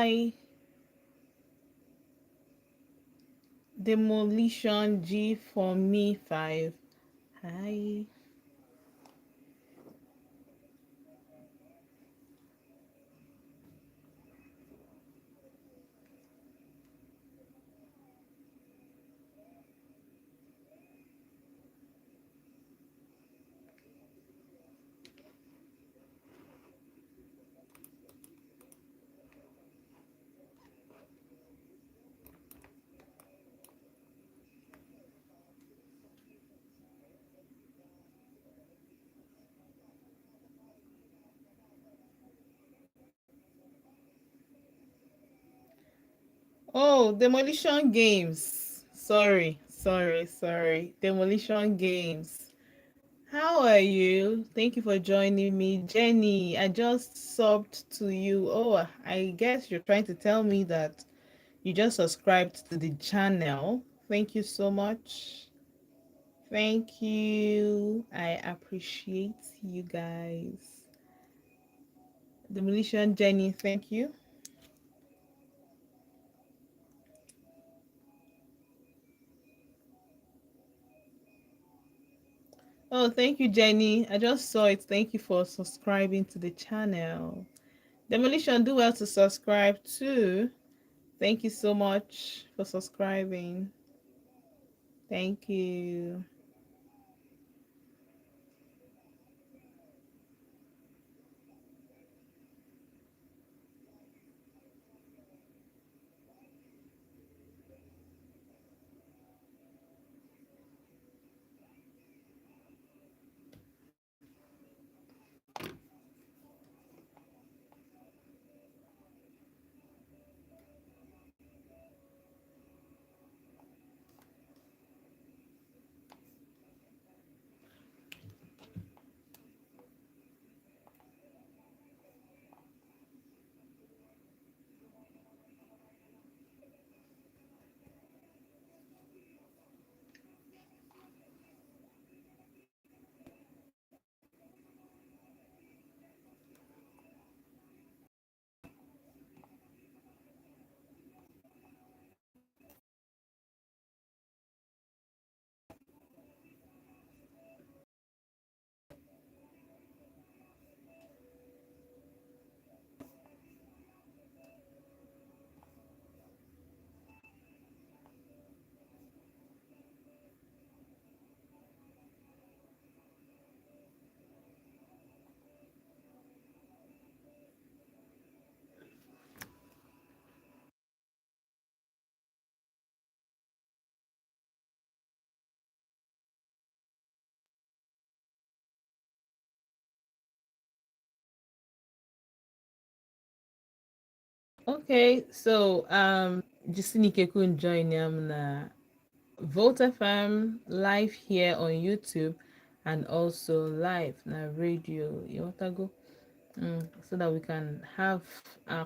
Hi. Demolition G for me 5. Hi. Oh, Demolition Games. Sorry. Demolition Games. How are you? Thank you for joining me. Jenny, I just subbed to you. Oh, I guess you're trying to tell me that you just subscribed to the channel. Thank you so much. Thank you. I appreciate you guys. Demolition Jenny, thank you. Oh, thank you, Jenny. I just saw it. Thank you for subscribing to the channel. Demolition, do well to subscribe too. Thank you so much for subscribing. Thank you. Okay, so Jisinike kun join na Vote FM live here on YouTube and also live na radio. You want to go? So that we can have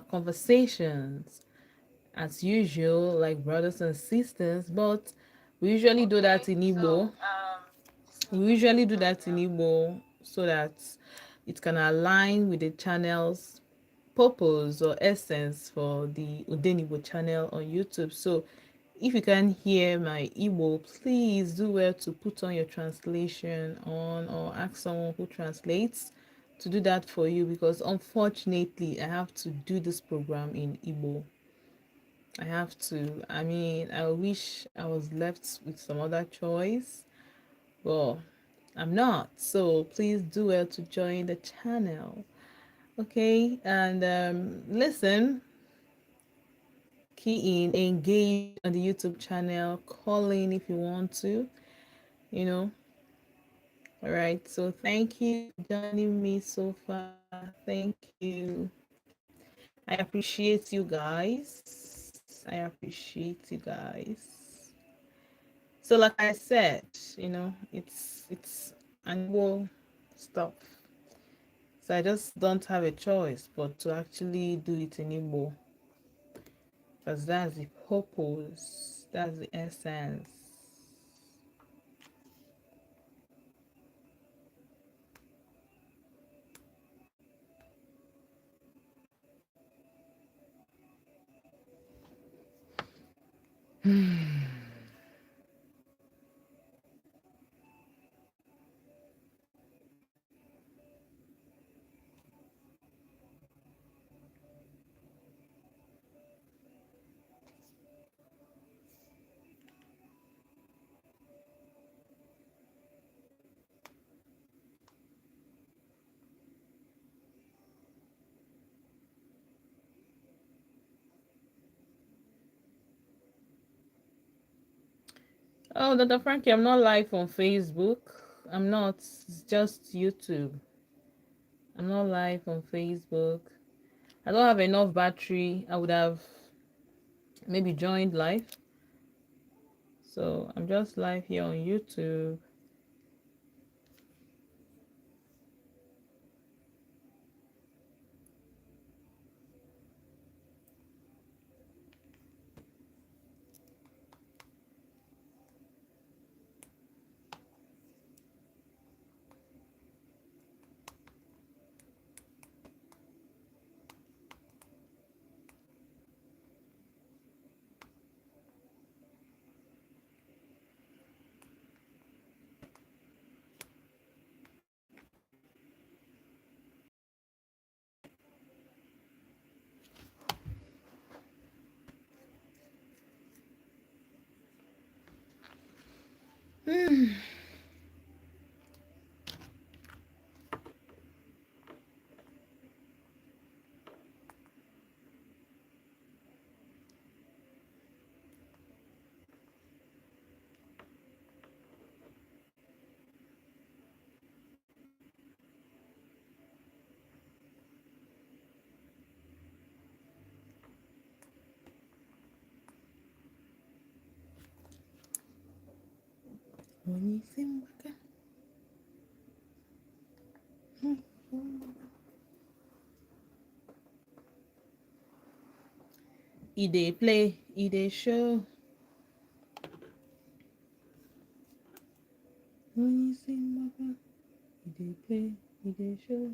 conversations as usual, like brothers and sisters. But we usually do that in Igbo. We usually do that in Igbo so that it can align with the channel's purpose or essence for the ODENIGBO channel on YouTube. So if you can hear my Igbo, please do well to put on your translation on or ask someone who translates to do that for you, because unfortunately I have to do this program in Igbo. I have to. I mean, I wish I was left with some other choice, but I'm not. So please do well to join the channel. Okay, and listen, key in, engage on the YouTube channel, call in if you want to, you know. All right, so thank you for joining me so far. Thank you. I appreciate you guys. I appreciate you guys. So like I said, it's annual stuff. So I just don't have a choice but to actually do it in Igbo, because that's the purpose, that's the essence. Oh, Dr. Frankie, I'm not live on Facebook. I'm not. It's just YouTube. I'm not live on Facebook. I don't have enough battery. I would have maybe joined live. So I'm just live here on YouTube. E dey play, e dey show. When you sing maka, e dey play, e dey show.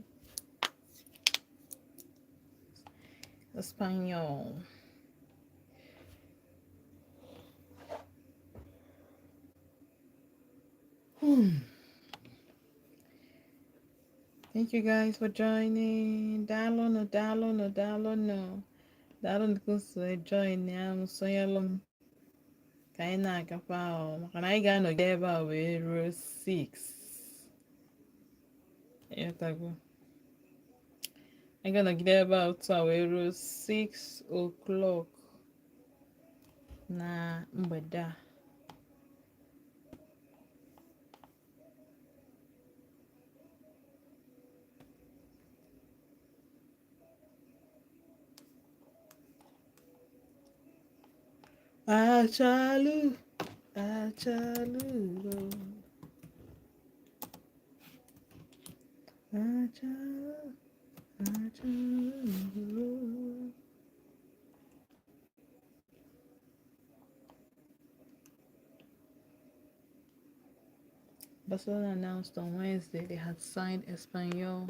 Espanol. Thank you guys for joining. Dalo no. Dalo nkuso join ya musonyalum. Ka anyị na-agakwa ahụ maka na anyị ga-anọgide ebe a wee ruo 6. Ịghọtago? Anyị ga-anọgide ebe a otu a wee ruo 6 o'clock na mgbede a. Achalu, achalu, achalu, achalu. Barcelona announced on Wednesday they had signed Espanyol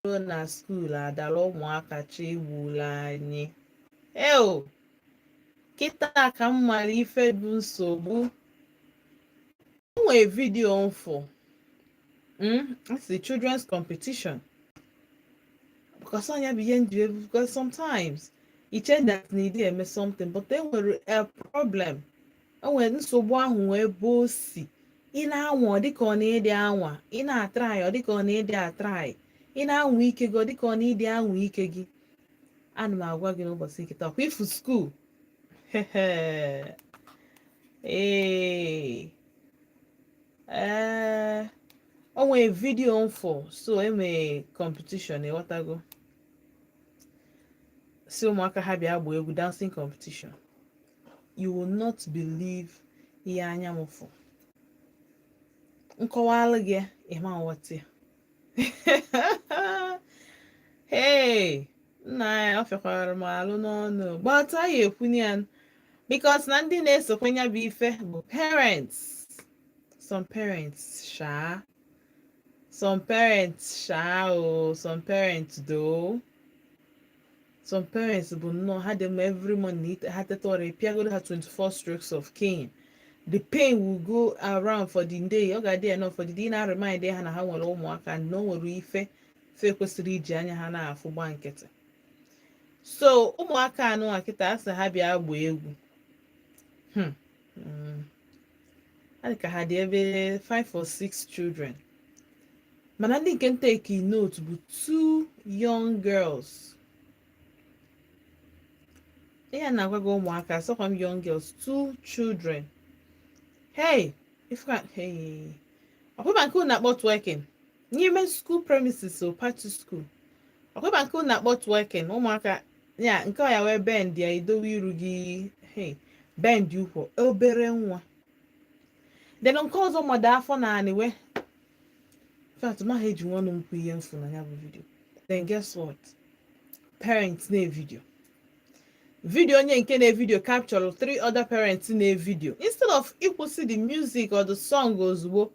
ruo na skuul adala ụmụaka chi egbula anyị. Eo, kịta ka m mara ife bụ nsogbu. O nwere vidio mfụ it's the children's competition. Because on bụ ihe nji ebu, because sometimes you change that need eme something, but then nwere a problem. O nwere nsogbu ahụ wee bụ osi. Ị na-anwa dịka ọ na-ede anwa, ị na-atrai ọ dịka ọ na-ede atrai, ị na-anwa ike gị ọ dịka ọ na-ede anwa ike gị. Ana m agwa gị n'ụbọchị nkịta kwa ifu skuul. O nwere vidio mfọ, so eme competition, ịghọtago, si ụmụaka ha bịa gbaa egwu, dancing competition. You will not believe ihe anya m fụ. Nkọwalụ gị ịma nghọta ya. Hey, nna ya ọ fịakwara m alụ n'ọnụ, gbata ya ekwunye ya, because na ndị na-esokwenye bụ ife bụ parents. Some parents sha. Some parents sha o. Some parents do. Some parents bụ nnọọ ha dem every morning ha tetọrọ pịagoro ha 24 strokes of cane. The pain will go around for the day. Ọ ga-adị enough for the day na remind ha na ha nwere ụmụaka na o nwere ife kwesịrị iji anya ha na-afụ gba nkịtị. So ụmụaka anụ akịta asị ha bịa gbaa egwu. I think I had ebe 5 or 6 children. Mana ndị nke take note bụ 2 young girls. Ihe na-agwa gị ụmụaka, sọkwa m young girls, 2 children. Hey, hey. Ọkwụba nke unu akpọ twerking n'ime school premises o party school. Ọkwụba nke unu akpọ twerking ụmụaka ya nke ọ ya wee bend ya idowe iru gị, hey, bend ụkwụ obere nwa. Then nke ọzọ mmadụ afọ na anị we. Fact, ma ha eji nwanụ mkpu ihe mfu na ya bụ video. Then guess what? Parents na video. Video onye nke na video capture 3 other parents na video. Instead of ịkwụsị the music or the song ozugbo,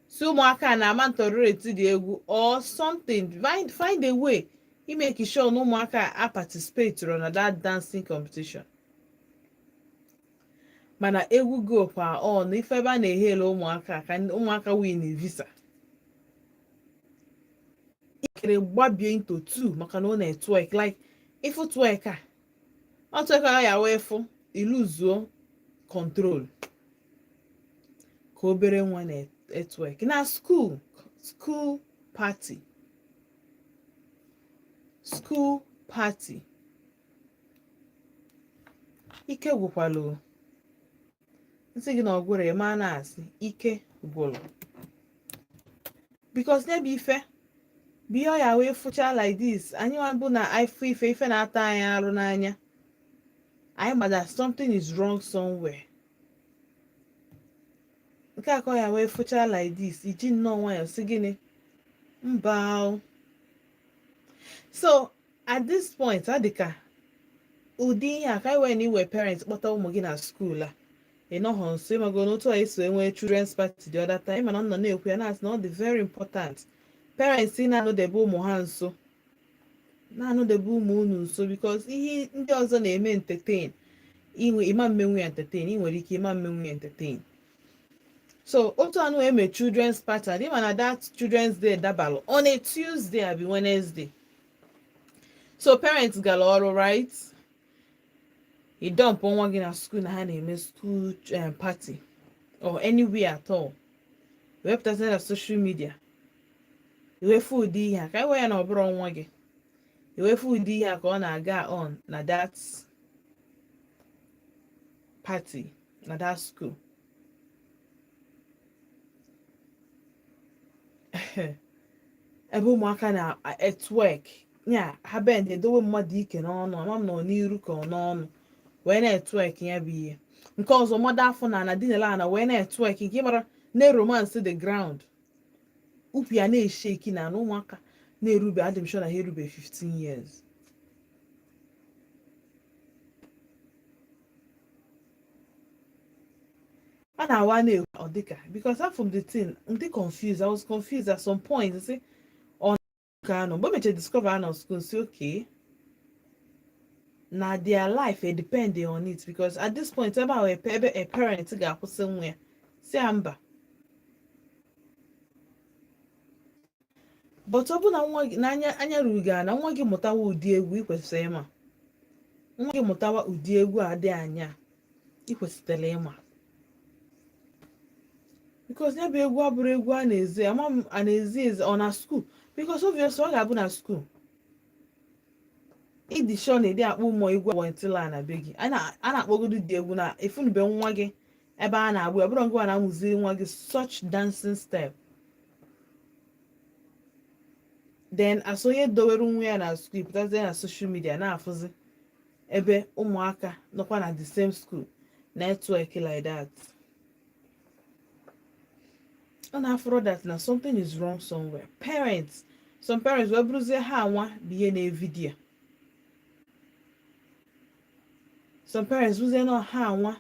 si ụmụaka na-ama ntororeti dị egwu or something, find a way make sure na ụmụaka a participate na that dancing competition. Mana egwu go pa on ife ebe a na-ehele ụmụaka ka ụmụaka win visa. Ikere gbabie into 2 maka na ọ na-twerk, like if you twerk a ọ twerk ya wee fụ iluzuo control ka obere nwa na-twerk na school party. Ike gwụkwalụ nsị gị na ọgwụrụ ya ma na-asị ike gwụrụ, because n'ebe ife biyo ya wee fụcha like this. Anyị nwa bụ na ife na-ata anyị arụ n'anya, anyị gbada something is wrong somewhere. Nke akọ ya wee fụcha like this, iji nnọọ nwayọ sị gịnị mba. So at this point adịka ụdị ihe a ka iwe na iwe parents kpọta ụmụ gị na school a ịnọghọ nso ịmago n'otu a esi enwe children's party the other time, mana nọ na-ekwu ya na-asị na ọ dị very important parents na-anọdebe ụmụ ha nso, na-anọdebe ụmụ unu nso, because ihe ndị ọzọ na-eme entertain ịma mmenwu ya entertain, ị nwere ike ịma mmenwu ya entertain. So otu anụ eme children's party dị mana that children's day dabalụ on a Tuesday abi Wednesday. So parents gara ọrụ, right? You dump nwa gị na school na ha na-eme school party or anywhere at all. Wepụtasị na social media, iwefu ụdị ihe a ka iwe ya na ọbụrụ nwa gị, iwefu ụdị ihe a ka ọ na-aga on na that party na that school. Ebe ụmụaka na-etwerk ya ha bend edowe mmadụ ike n'ọnụ, ama m nọ n'iru ka ọ n'ọnụ wee na-etwerk ya bụ ihe. Nke ọzọ mmadụ afọ na dinela na wee na-etwerk nke mara na romance the ground, ukwu ya na-esheki na ụmụaka na-erube adịm sure na ha erube 15 years. A na-awa na-ekwu ọ dịka because I'm from the thing, I'm confused. I was confused at some point. See, on ka anọ mgbe meche discover anọ school si okay na their life depend on it because at this point ebe a parent ga-akwụsị nwa ya si ya mba but ọ bụ na nwa gị anya ruru gị na nwa gị mụtawa ụdị egwu ikwesịrị ịma nwa gị mụtawa ụdị egwu a dị anya ikwesịrị ịma because ya bụ egwu abụrụ egwu a na-ezi ezi ọ na school because obviously ọ ga-abụ na school ịdị sure na ịdị akpọ ụmụ egwu awantila na be gị a na-akpọgodu dị egwu na efunube nwa gị ebe a na-agbụ ọbụrụ ngwa na-amụziri nwa gị such dancing step then as onye dowere nwa ya na school pụtazie na social media na-afụzi ebe ụmụaka nọkwa na the same school network like that ọ na-afụrụ that na something is wrong somewhere. Some parents wee bụrụzie ha anwa bụ ihe na-evidia some parents bụrụzie na ha anwa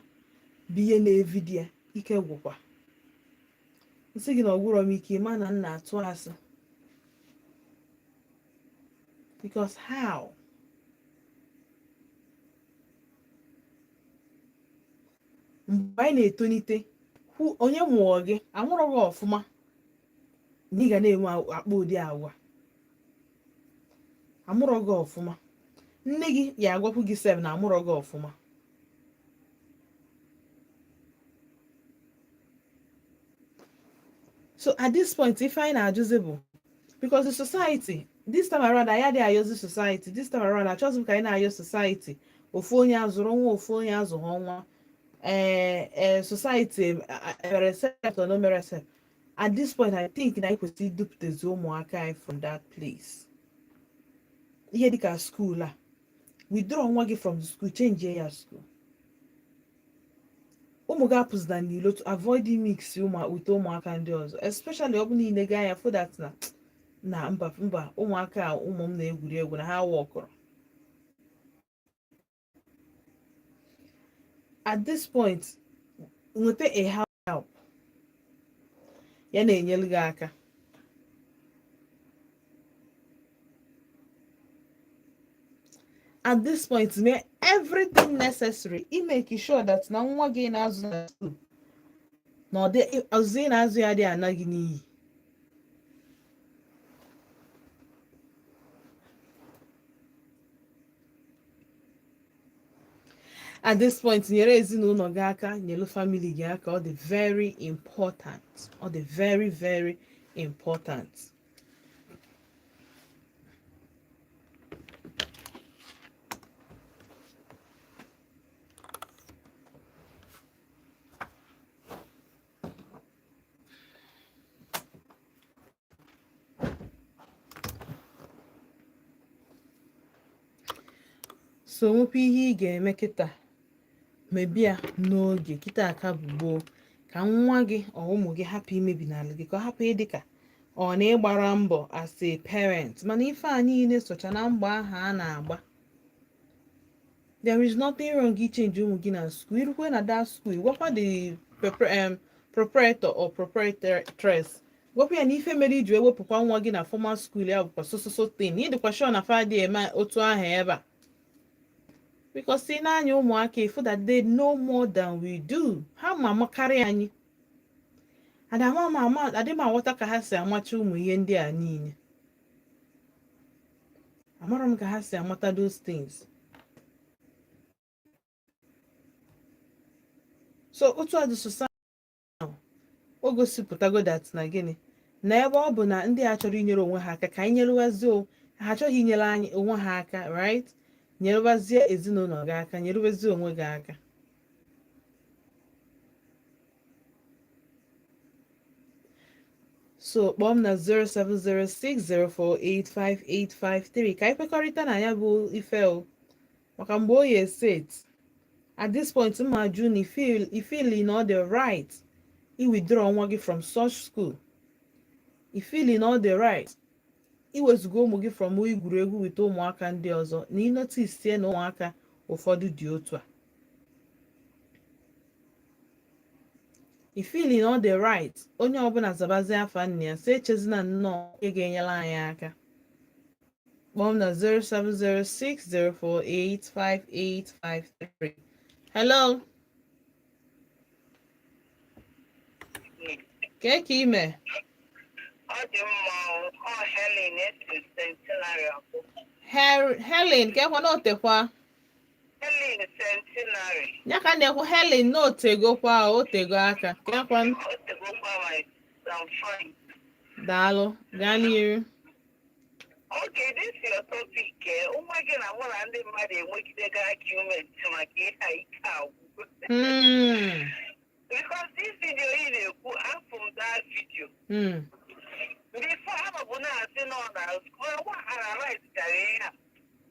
bụ ihe na-evidia ike gwụkwa nsị gị na ọgwụrọ m ike ma na nna atụ asị because how mgbe anyị na-etonite onye mụọ gị amụrụ gị ọfụma na ị ga na-enwe akpa ụdị agwa amụrụ gị ọfụma nne gị ya agwapụ gị sef na amụrụ gị ọfụma so at this point ife anyị na-ajụzi bụ because the society this time around anyị adịghị ayọzi society this time around achọghịzị m ka anyị na-ayọ society ofu onye azụrụ nwa ofu onye azụ ha ọnwa society mere accept or no mere accept at this point I think na anyị kwesịrị idupụtazi ụmụaka anyị from that place ihe dịka school a withdraw nwa gị from the school change ya school ụmụ gị apụzina n'ilo to avoid mix with ụmụaka ndị ọzọ especially ọ bụ niile gaa ya for that na mba ụmụaka ụmụ m na-egwuri egwu na ha wọkọrọ at this point nweta a help ya na-enyelu gị aka at this point mee everything necessary make sure that na nwa gị na-azụ na school na ọzọ na-azụ ya dị anaghị n'iyi at this point nyere ezinụlọ gị aka nyelu family gị aka ọ dị very important ọ dị very very important so nwepụ ihe ị ga-eme kịta mebia n'oge kịta aka bụ gboo ka nwa gị ọ ụmụ gị hapụ imebi n'ala gị ka ọ hapụ ịdịka ọ na ịgbara mbọ as a parent mana ife a niile socha na mgbe ahụ a na-agba there is nothing wrong ichenji ụmụ gị na school irukwe na that school gwakwa the proprietor or proprietress gwakwa ya na ife mere iji ewepụkwa nwa gị na formal school ya bụkwa sososo tin ịdịkwa sure na fa dị eme otu ahụ ebe a because see n'anya ụmụaka ifu that they know more than we do ha ma amakarị anyị adị m aghọta ka ha si amacha ụmụ ihe ndị a niile amara m ka ha si amata those things so otu a dị society o gosipụtago that na gịnị na ebe ọ bụ na ndị a chọrọ inyere onwe ha aka ka anyị nyerewazie ha achọghị inyere anyị onwe ha aka right nyerewazie ezinụlọ gị aka nyerewazie onwe gị aka so kpọọ m na 07060485853 ka anyị kwekọrịta na ya bụ ife maka mgbe o yi set at this point ma jụ na ifili na ọ dị right i withdraw nwa gị from such school ifili na ọ dị right iwezuga ụmụ gị from igwuregwu wit ụmụaka ndị ọzọ na ịnotisie na ụmụaka ụfọdụ dị otu a ifili na ọ dị right onye ọbụla zabazie afa nne ya si echezina nnọọ ị ga-enyere anyị aka Mom na 0706 048 5853. Hello. Keke ime. Helen kekwa na otekwa. Helen centenary. Ya ka na-ekwu Helen na otegokwa otego aka. Kekwa. Otegokwa my fine. Daalụ. Gaa n'iru. Okay, this is your topic. Ụmụ gị na mụ na ndị mmadụ enwegidega argument maka ihe ike agwụ. Because this video ị na-ekwu, afọ m that video. Before I'm going to say no, what analyze career.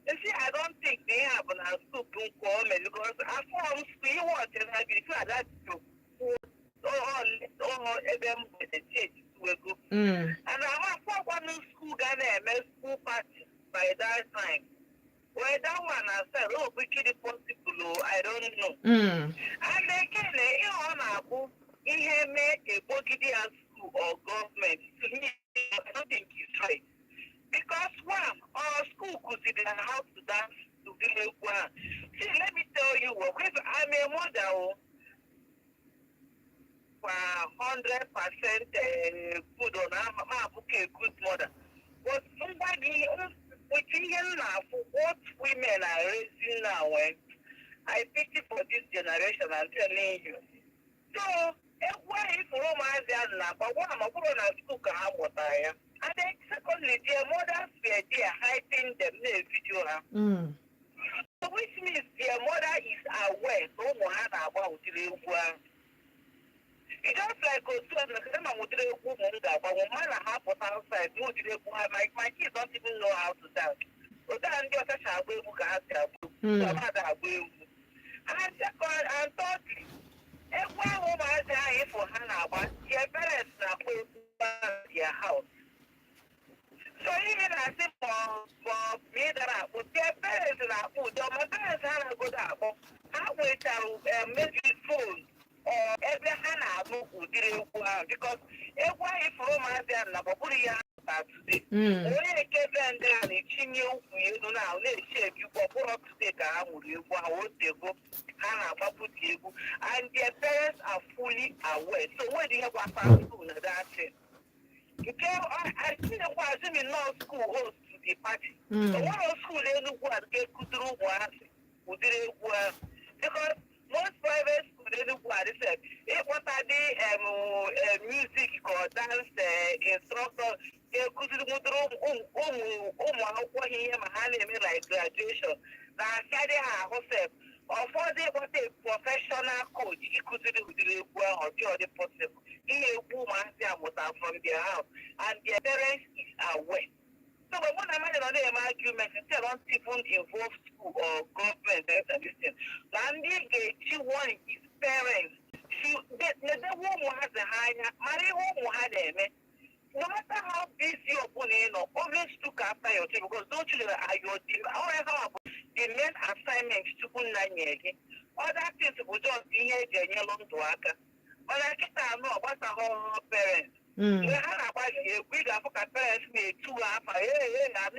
You see, I don't think they have an school because I form school what and I before that to all them with the church will go. And I'm for one school Ghana school party by that time. Well, that one I said, oh, we kill it possible, I don't know. And they can, he made a bogey school or government. To me, I don't think it's right. Because one, our school could see how to dance to be one. See, let me tell you what, I'm a mother for 100% good on my book, a good mother. But somebody now for what women are raising now, I pity for this generation, I'm telling you. So, why if Romans are not, but one of my school can have what I am. And then secondly, their mothers were there hiding them in the video. So which means their mother is aware no one had about the world. It's just like my kids don't even know how to dance. So then just a child who can ask their book. And second and thirdly, one woman has for Hannah, but their parents are their house. So even I say for me that I would their parents and I would, my parents had a good apple. I wait maybe phone or every hand I would because every if Romans and Napoleon today. Only a Kevin down in Chinio, you know now, let's shave you for up to take a would you want to go and their parents are fully aware. So where do you have a school that thing? I think I was in law school host to the party. So one of school they look what they could do was because most private school they look what they said. It was a music or dance instructor. They could do like graduation. Now carry her herself. Or for the professional coach, he could do the well or the other possible. He a woman from their house, and their parents is aware. So when I'm in an argument, instead of even involve school or government and everything, and she want his parents. The woman has a higher, marry woman had a no matter how busy your opponent or always look after your children because those children are your team. However, the main assignment to put other things will just be here along to work. But I can't know about the whole parents. We have about a big African parents made 2 hours and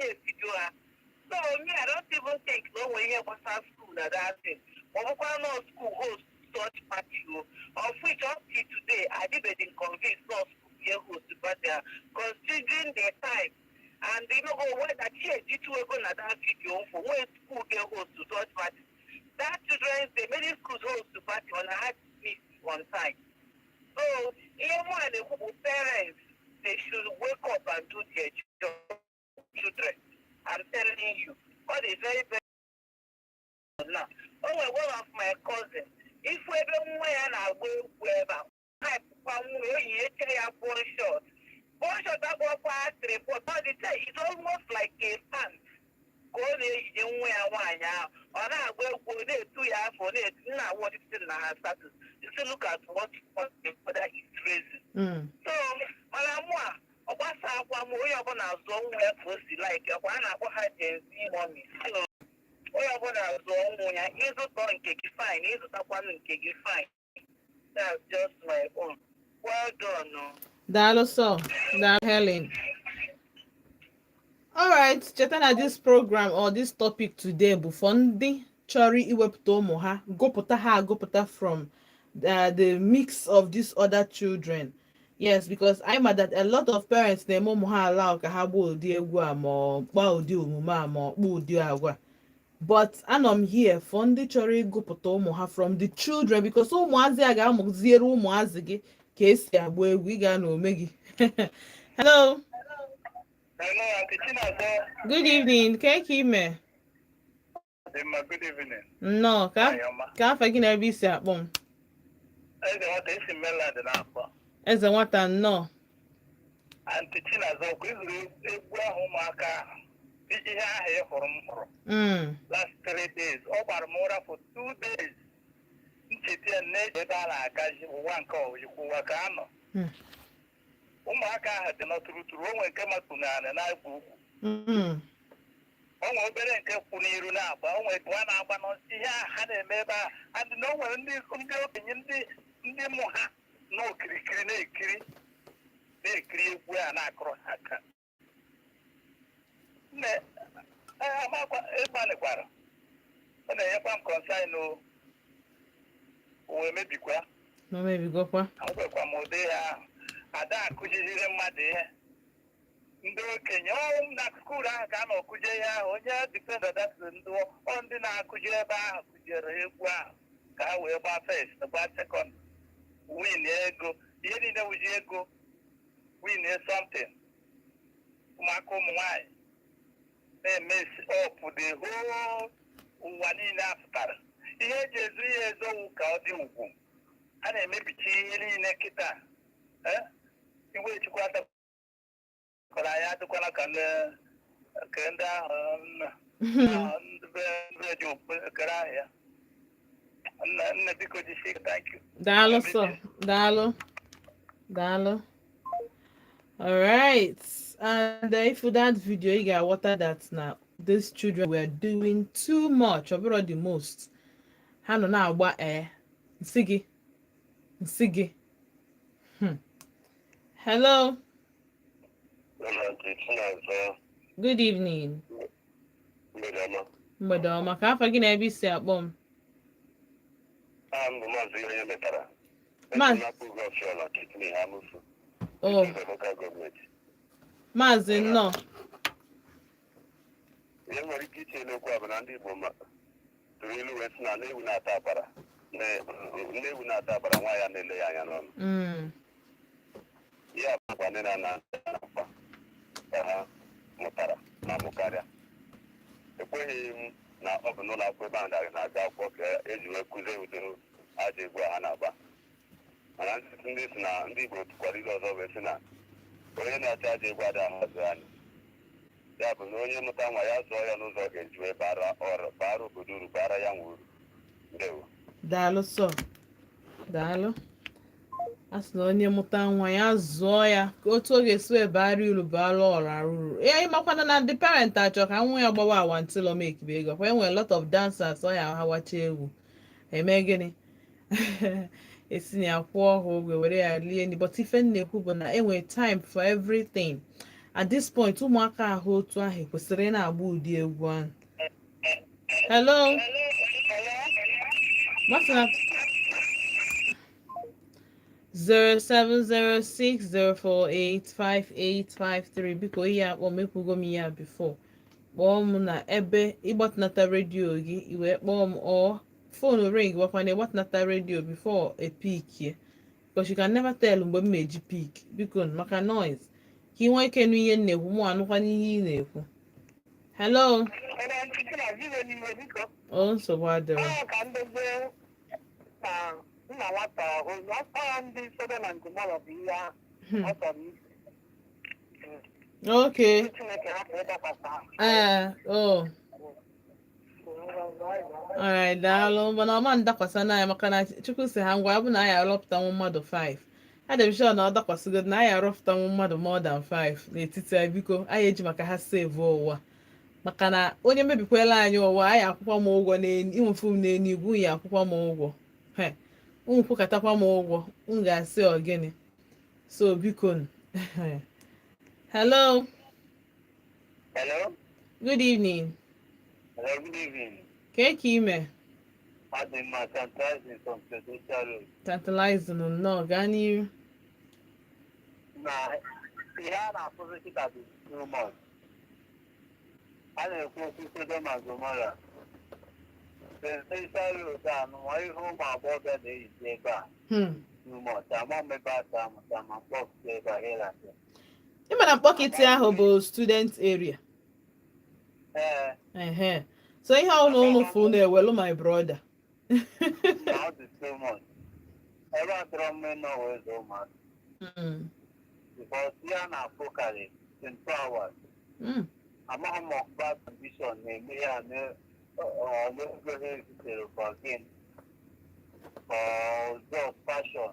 so me, I don't even think no way here was our school that thing. But we can't school host such party of which up to today I didn't convince no school host but they are considering their time. And you know when that year did to go na that video for when school get host to such party. That children the many schools host to party on a hard miss one time. So even when the parents they should wake up and do their children. I'm telling you. What is very very now. Oh one of my cousins. If we don't wear our way wherever I one shot. One shot that go past report, but it's almost like a stand. Go there, you wear one now. Or now go there 2 years for it. Now what it's in our status. You still look at what the mother is raising. So, Malamwa, what's up? I'm way up on our zone where pussy like a one hour had mommy. So, we are going to zone when I is a going to fine, is a one cake fine. That's just my own. Well done, no. Daalụ sọ. Daalụ Helen. Alright, cheta na this program or this topic today bụ for ndị chọrọ iwepụta ụmụ ha gụpụta ha agụpụta from the mix of these other children. Yes, because I ma that a lot of parents na-eme ụmụ ha allow ka ha gbaa ụdị egwu a ma ọ gbaa ụdị omume a ma ọ kpaa ụdị agwa. But anọ m here for ndị chọrọ ịgụpụta ụmụ ha from the children because ụmụazị a ga-amụziere ụmụazị gị ka esi agba egwu ị ga na ome gị. Hello. Hello, Auntie Chinazo. Good evening. Ka ime? Good evening. Nnọọ ka afọ gị na ebe isi akpọ m. Eze nwata esi Maryland na-akpọ. Eze nwata nnọọ. Auntie Chinazo, kwa izuru egwu ahụ ụmụaka ahụ. Ihe ahụ ị hụrụ m hụrụ. Last 3 days. Ọ gbara m ụra for 2 days. Ncheta ya na-eji ebe a na-agaji ụwa nke ọyikwu ụwa ka anọ. Ụmụaka ahụ dị n'ọtụrụtụrụ onwe nke matụ n'ala na-agba ugwu. Onwe obere nke kwụ n'iru na-agba onwe dụwa na-agba n'ọsị ihe ahụ ha na-eme ebe a adị na o nwere ndị okenye ndị mụ ha n'okirikiri na-ekiri egwu a na-akụrụ ha aka. Ịgbalịkwara ọ na-enyekwa m kọnsaịn o wee mebikwa. Mebigokwa. Agwekwa m ụdị ha ahụ. Ada akụziziri mmadụ ihe ndị okenye ọnwụ na skuul ahụ ka a na-akụje ihe ahụ onye dipendent ndị na-akụzi ebe ahụ kụziere egwu ahụ ka ha wee gbaa fest gbaa sekọnd win ego ihe niile wuzi ego win something ụmụaka ụmụ nwanyị na-eme ọpụ the whole ụwa niile apụtara ihe eji ezu ihe ezowu ka ọ dị ugwu a na-emebichi ihe niile kịta iwe chukwu kọrọ anyị adịkwala ka ndị ahụ ndị ji okpukere ahịa nne biko jisi thank you. Daalụ sọ daalụ. Alright, and if that video you get water that now these children were doing too much or the most ha nọ na-agba nsị gị. Hello. Good evening. Mgbede ọma ka afọ gị na ebe isi akpọ m. Maazị nnọọ. Ihe nwere ike iche n'okwu a bụ na ndị Igbo tụrụ ilu wee sị na nnewu na-ata abara nwa ya na-ele ya anya n'ọnụ. Ihe abụkwa ndị na-akpa ka ha mụtara ma mụkarịa. Ekweghị m na ọ bụ n'ụlọ akwụkwọ ebe a na-aga akwụkwọ ka eji wee kụzie ụdịrị aja egwu ha na-agba. Mana ndị si na ndị Igbo tụkwara ilu ọzọ wee sị na onye na-acha aja egwu ada ahazụ anya. Ya bụ na onye mụta nwa ya zụọ ya n'ụzọ ga-eji wee bara obodo uru bara ya nwa uru. Ndewo. Daalụ sọ daalụ. A sị na onye mụta nwa ya zụọ ya ka otu ọ ga-esi wee bara uru bara ọra ruru. Ịmakwana na ndị parent achọ ka nwa ya gbawa awantilo mekibe ego kwa enwere lot of dancers ọ ya hawacha egwu eme gịnị esi na ya kwụọ ha ụgwọ were ya lie ndị but ife na-ekwu bụ na enwere time for everything. At this point ụmụaka ahụ otu ahụ kwesịrị ị na-agba ụdị egwu ahụ. Hello. What's up? 07060485853 biko ihe akpọ m ekwugo m ya before kpọọ m na ebe ịgbatịnata redio gị iwee kpọọ m ọ phone ring gwakwa na ịgbatịnata redio before a peak ye because you can never tell mgbe m meji peak biko maka noise ka ị nwee ike nụ ihe na-ekwu mụ anụkwa n'ihe ị na-ekwu. Hello. O nsogbu adịrọ. Nna nwata ọhụrụ ọkpọrọ ndị sobe na ndụmọdụ bụ ihe ahụ ọ chọrọ isi. Okay. Chineke hapụ ịdakwasa. Alright, daalụ mana ọma ndakwasa na ya maka na Chukwu si ha ngwa ya bụ na anyị arọpụtanwu mmadụ 5. Adị sure na ọ dakwasịgo na anyị arọpụtanwu mmadụ more than 5 n'etiti anyị biko anyị eji maka ha save ụwa maka na onye mebikwala anyị ụwa anyị akwụkwọ m ụgwọ ịnwefu m n'enugwu ya akwụkwọ m ụgwọ kwụkatakwa m ụgwọ m ga-asị ọgịnị so biko. Hello. Hello? Good evening. Hello, good evening. Kekime. Adị mma Tantalizing from Presidential Road. Tantalizing nnọọ gaa n'ihu. Na ihe a na-akụzi kịta bụ too much. A na-ekwu okwu Sodom and Gomora. Presidential Road a nụwa ihe ụmụ agbọghọbịa na-eyizi ebe a. Too much. Ama m ebe a ta amụta ma mkpọpụta ebe a ịlasị. Ị ma na mkpọkịtị ahụ bụ student area. Ee. So ihe ahụ na ụlọ fụ na-ewelu my brother. Na ọ dị too much. Ebe a dọrọ mme nọ wee zụ ụmụazị. Because ya na-akpụ karị 24 hours. Amaghị m ọkpa condition na-eme ya n'oge ha ezitere for gain for just passion.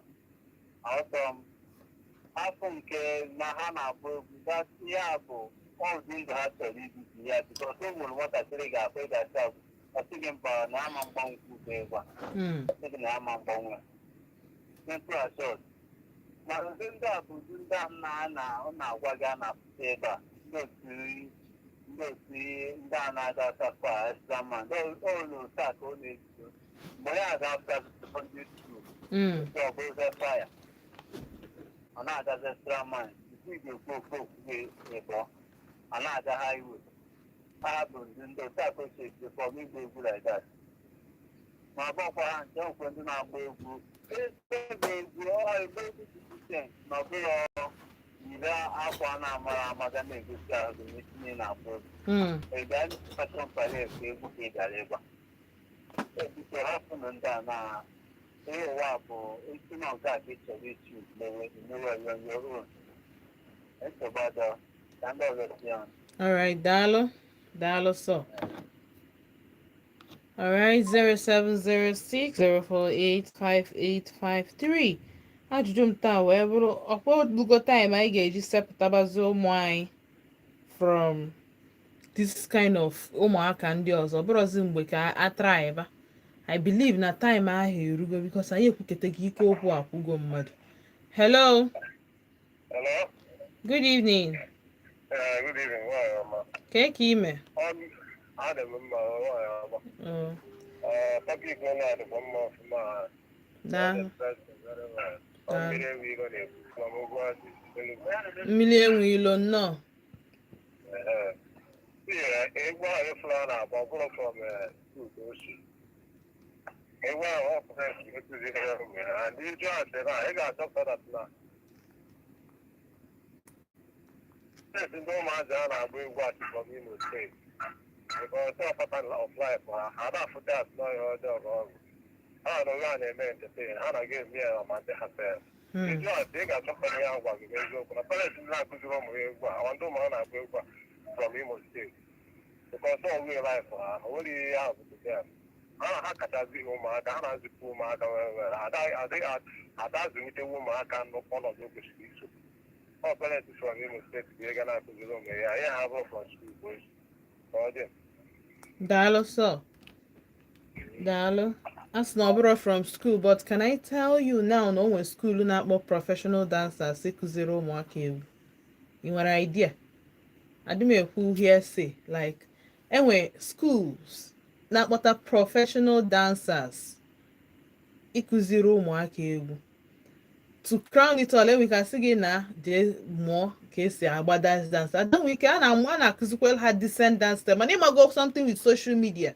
Ọtọ m afọ nke na ha na-akpọ egwu ya bụ ọdụ ndụ ha chọrọ ibibi ya because o nwere nwatakịrị ga-akpọ ịgasị abụ ọ sịghị mba na ama mgbanwe bụ egwu a sịghị na ama mgbanwe simple as short. Na ụdị ndị a bụ ụdị ndị a na-agwa gị a na-apụta ebe a ndị otu ndị a na-aga asafọ a extra man ụlọ otu a ka ọ na-ebido mgbe ya ga-apụta secondary school nke ọ bụrụ faya ọ na-agazi extra man tupu ị ga-ekwu ofe okwukwe ịbọ ọ na-aga highway ha bụ ndị otu a ka o si ebido fọm igba egwu like that. Ma ọbọkwa ha nke nkwe ndị na-agba egwu egwu egwu na ọbụla ire akwa na-amara amaga na-egosi ahụ n'etinye na-akpọ egwu ịga fashion parade ka egwu ka ị gara ịgba ebute hapụnụ ndị a na ihe ụwa bụ esi na nke a ka ị chọrọ ichi mewe onyonyo echebado ka ndị ọzọ si ọnụ. Alright, daalụ so. Alright, 0706-048-5853. Ajụjụ m taa wee bụrụ ọkwa odugo time anyị ga-eji sepụtabazi ụmụ anyị from this kind of ụmụaka ndị ọzọ bụrụzi mgbe ka a try. I believe na time ahụ erugo because anyị ekwuketaghị ike okwu akwụgo mmadụ. Hello. Hello. Good evening. Good evening. Nwaanyị ọma. Ka ime? Adị m mma nwaanyị ọma. Topic nọ na-adịkwa mma ọfụma. Mmiri enwe ilo nnọọ. Egwu ahụ efula na-agba ọbụrụ from school osu. Egwu ahụ ọ pụtara ekụziri ya mgbe ha ndị iju asị na ị ga-achọpụta that na steeti ndị ụmụazị a na-agba egwu asị from Imo steeti because ọ pattern of life ha na-afụta asị n'ọhịa ọjọọ ọgụ ha na onwe ha na-eme entertain ha na-aga eme ya ma ndị ha sef iju asị ị ga-achọpụta ya ngwa gị eziokwu na parents na-akụziri ụmụ ha egwu a ndị ụmụ ha na-agba egwu a from Imo steeti because ọ nwee life ha o nwere ihe ha bụtụta ya ha kachazi ụmụaka ha na-azụpụ ụmụaka were ada azụlitewu ụmụaka ọnọdụ kwesịrị iso ọ parents from Imo steeti ga ga na-akụziri ụmụ ya ihe ha bụ from school bụ ka ọ dị. Daalụ so. Daalụ. As na ọbụrụ from school, but can I tell you now na onwe school na-akpọ professional dancers ịkụziri ụmụaka egwu? Ị nwere idea? Adị m ekwu hearsay like enwe schools na-akpọta professional dancers ịkụziri ụmụaka egwu. To crown it all, enwe ka sị gị na jee mụọ ka esi agba dance. Adanwe ike a na-akụzikwa ha decent dance step. Mana ịmago something with social media.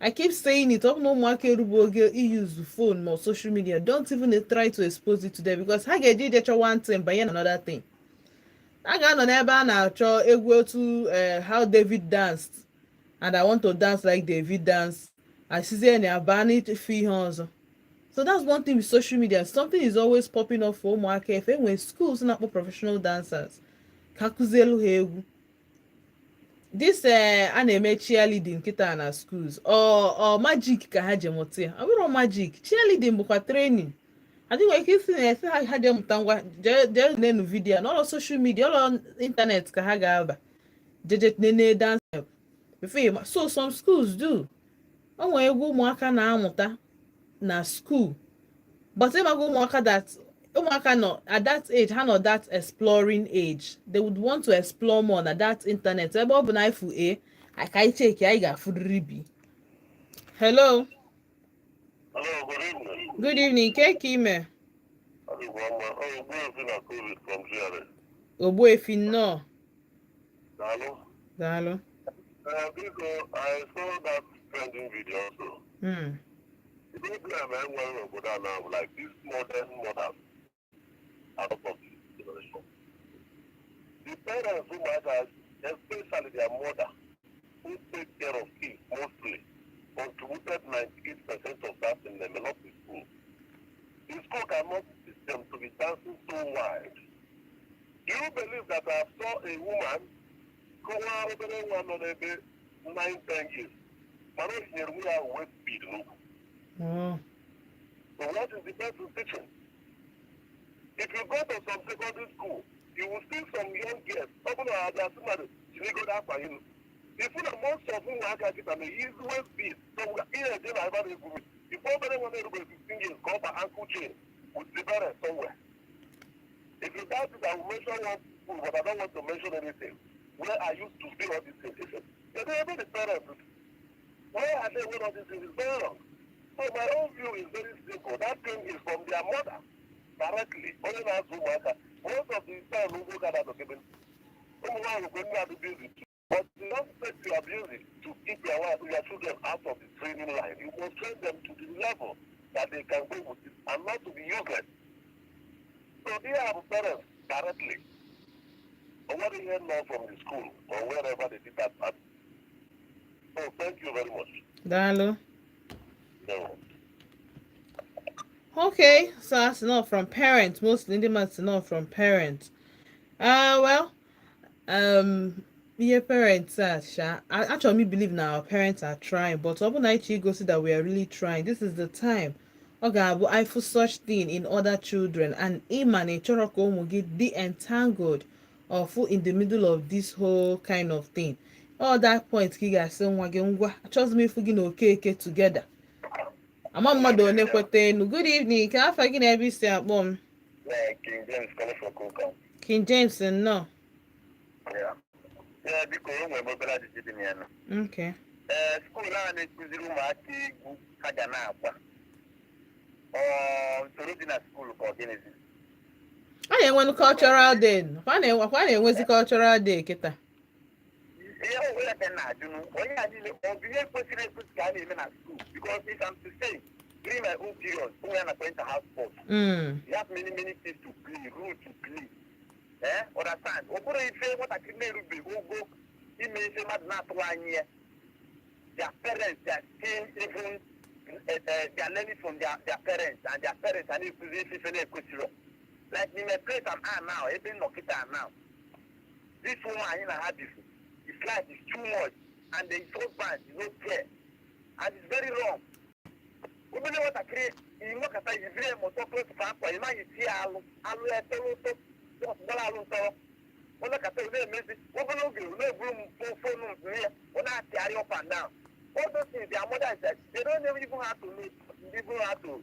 I keep saying it. Ọ na ụmụaka erubo oge use phone ma social media. Don't even try to expose it to them because ha ga-eji chọ one thing banye na another thing. A ga-anọ n'ebe a na-achọ egwu otu how David danced and I want to dance like David dance. Asizie na aba n'ife ihe ọzọ. So that's one thing with social media. Something is always popping up for ụmụaka efe enwe schools na-akpọ professional dancers ka kụzielu ha egwu. This a na-eme cheerleading kịta na schools or magic ka ha je mụta ya. Ọ bụrụ magic, cheerleading bụkwa training. Adịghị ike isi na-ese ha je mụta ngwa jee nenu vidio n'ụlọ social media ụlọ internet ka ha ga-aba jeje nene dance before so some schools do. O nwere egwu ụmụaka na-amụta na school but ịmaga ụmụaka that ụmụaka nọ at that age, ha nọ that exploring age. They would want to explore more na that internet. Ebe ọ bụ na ifu aka icheki anyị ga-afụrịrị bi. Hello, Hello, good evening. good evening. Ke ka ime? Good na COVID from GRA. Ogbuefi nnọọ. Hello. Daalụ. Because I saw that trending video also. The problem I want to go down now, like this modern mothers out of this generation. The parents who might have, especially their mother, who take care of kids mostly, contributed 98% of that in the developing school. The school cannot teach them to be dancing so wide. Do you believe that I saw a woman go out over one on maybe 9-10 years? Man, we are weight speed, no? Oh. So what is the best teaching? If you go to some secondary school, you will see some young girls, even as somebody, they go down for him. If you know most of whom are getting an easy way speed, so we are here again, I have a good. If somebody wants to be 15 years, go for ankle chain with the parents somewhere. If you doubt it, I will mention one school, but I don't want to mention anything. Where I used to see all these things. They don't even the parents. Where are they when all these things is very wrong? So my own view is very simple. That thing is from their mother directly. Only now to mother. Most of the time we go gather together. Someone will go to busy. But you don't expect to abuse it to keep your wife, your children out of the training line. You must train them to the level that they can go with it and not to be useless. So they have parents directly. Or what they hear now from the school or wherever they did that at. So thank you very much. Daalụ. No. Okay, so that's not from parents. Mostly ndị mmadụ not from parents. Well, yeah, parents are actually me believe now our parents are trying, but ọ bụ na anyị go see that we are really trying. This is the time. Ọ ga-abụ I for such thing in other children and ịma na ịchọrọ ka ụmụ gị dị entangled or full in the middle of this whole kind of thing. All that point ka ị ga-asị nwa gị ngwa achọghịzi m ịfụ gị na okeke together. Ama mmadụ one kweta enu. Good evening. Ka afa gị na ebe isi akpọ m? Yeah, King James calling for Coca. King James nnọọ. Yeah. Yeah, because we mobile ajiji dị ya. Okay. School a na-ekuziri ụmụaka egwu ha ga na-agba. Ntoro dị na school ka ọ gịnịzi? A na-enwe cultural day. Kwa na-enwezi cultural day kịta. Ihe onwe ya ka na-ajụ onye a niile ọ bụ ihe kwesịrị ekwesị ka a na-eme na school because if I'm to say during my own period onwe ya na kwenta house sport. You have many things to play, rules to play. Understand? Ọ bụrụ ife nwatakịrị na-erubeghị ogo ime ife mmadụ na-atụrụ anyị ya. Their parents, they are still even they are learning from their parents and their parents are na-ekuzi ife na-ekwesịrị. Like in my place I'm at now, ebe nnọkịta now. This woman anyị na ha bifo. His life is too much and the husband is not care and it's very wrong. Obìnrin nwatakịrị ịnọkọta izire mọtọ close to akwa ịma isi alụ etoro ụtọ gbara alụ ntọrọ. Ọ nọkọta ị na-emezi obere oge na-eburu m fonu mpiri ya ọ na-atịgharị up and down. All those things their mother is like they don't even have to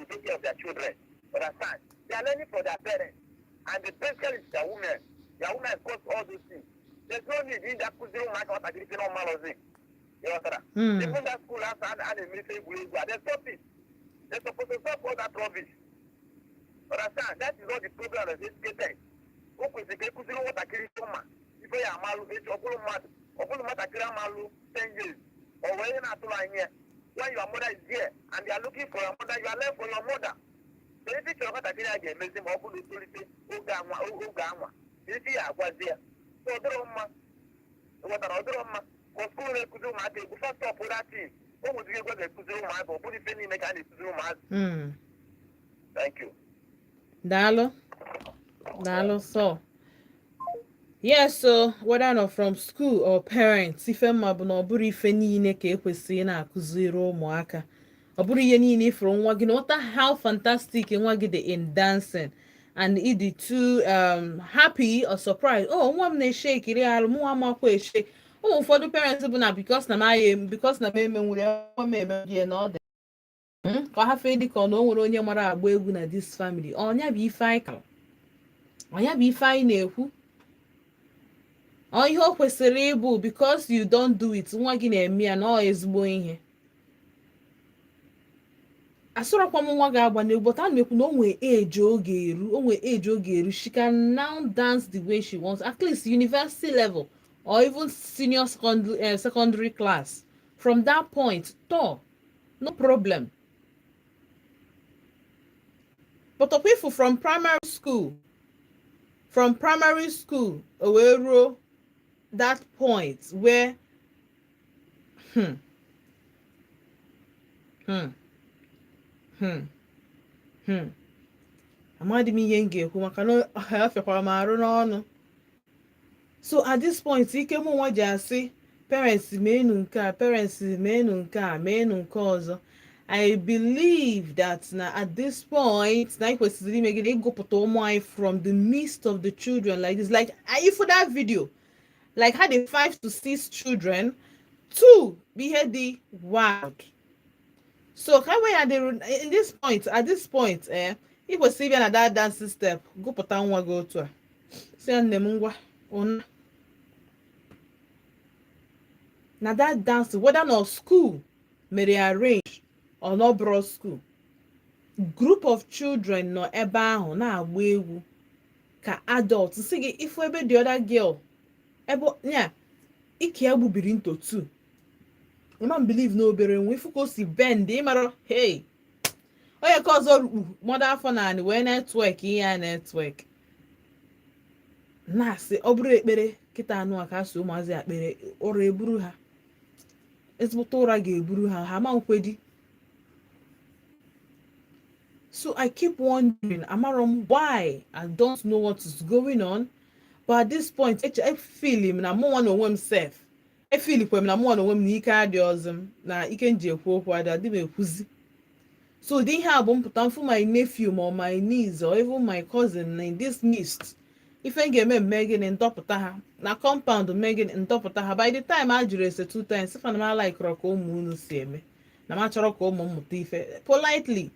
take care of their children. Understand? They are learning from their parents and the principal is their woman. Their woman cause all those things. There's no need in that school zero mark what I did not malozing. You know, even that school has had a message with they stop it. They're supposed to stop all that rubbish. Understand? That is all the problem of this case. Okay, the people zero what I carry so much. If I am malu, it's a full matter malu 10 years. Or when you're not here, when your mother is here and they are looking for your mother, you are left for your mother. So if it's your mother, I get message or put it Ugama. If you are was there. So what are for school kudu ma de before stop that thing. What would you go to kudu ma but put it in make any kudu ma. Thank you. Dalo so. Yes, so whether or not from school or parents, ife mma bụ na ọ bụrụ ife niile ka ekwesịghị na-akụziri ụmụaka. Ọ bụrụ ihe niile ifuru nwa gị na wata how fantastic nwa gị dị in dancing. And it is too happy or surprised. Oh, nwa m na-eshe ekiri arụ mụ nwa makwa eshe. Ụmụ ụfọdụ parents bụ na because na m eme nwere nwa m eme na ọ dị ka ha fee dịka ọ na o nwere onye mara agba egwu na this family. Ọnya bụ ife anyị ka ọnya bụ ife anyị na-ekwu. Ọ ihe o kwesịrị ịbụ because you don't do it nwa gị na-eme ya na ọ ezigbo ihe. Asọrọkwa m nwa ga-agba n'egwu but a na-ekwu na onwe age oge eru she can now dance the way she wants, at least university level or even senior secondary class. From that point no problem. But if from primary school wee ruo that point where amadị m ihe m ga-ekwu maka na ha fekwara m arụ n'ọnụ. So at this point ike mụ nwa ji asị parents meenu nke a, parents meenu nke a, meenu nke ọzọ. I believe that na at this point na anyị kwesịrị imegide ịgụpụta ụmụ anyị from the midst of the children like this. Like if for that video like had a 5 to 6 children, 2 bụ ihe dị wild. So ka we at this point ị kwesịrị ịbịa na that dance step gụpụta nwa gị otu a si nne m ngwa ụna na that dance whether na school mere arrange or no bro school, group of children nọ ebe ahụ na-agba egwu ka adult si gị ifu ebe the other girl ebe ya ike ya gbubiri into 2. Ịma believe na obere nwe ifu ka o si bend ịmara hey onye ka ọzọ rukpu mọda afọ naanị wee netwek ihe a netwek na-asị ọ bụrụ ekpere kịta anụ a ka so ụmụazị akpere ụra eburu ha ezigbote ụra ga-eburu ha ma nkwedi. So I keep wondering amarom why I don't know what is going on, but at this point I feel him na mụ nwa na onwe m self I feel kwem na mụ nwa na onwe m na ike adị ọzọ m na ike nji ekwu okwu adị m ekwuzi. So the ihe a bụ mpụta mfu my nephew or my niece or even my cousin in this midst ife ga-eme mmegịnị ndọpụta ha na compound mmegịnị ndọpụta ha. By the time a jụrụ ese 2 times ife na m alaikọrọ ka ụmụ unu si eme na m achọrọ ka ụmụ mmụta ife politely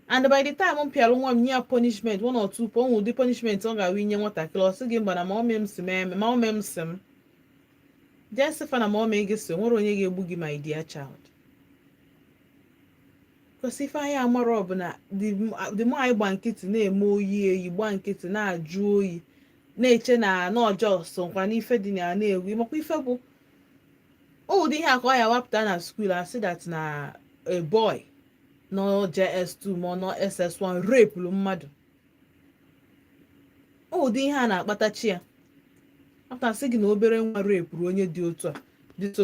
and by the time m pịara nwa m nye punishment 1 or 2 po ụdị punishment ọ ga-awa inye nwatakịrị ọ sị gị mba na ma ome m si m jee sịfa na ma ome gị si nwere onye ga-egbu gị my dear child. Because ife anyị amara ọ bụ na the more anyị gba nkịtị na-eme oyi eyi gba nkịtị na-ajụ oyi na-eche na ọjọọ so nkwa n'ife dị na na-egwu makwa ife bụ ụdị ihe akọ ya wapụta na school asị that na a boy no JS2 ma no SS1 rapelu mmadụ. Ụdị ihe a na-akpatachi ya after sị gị na obere nwa rapelu onye dị otu a dị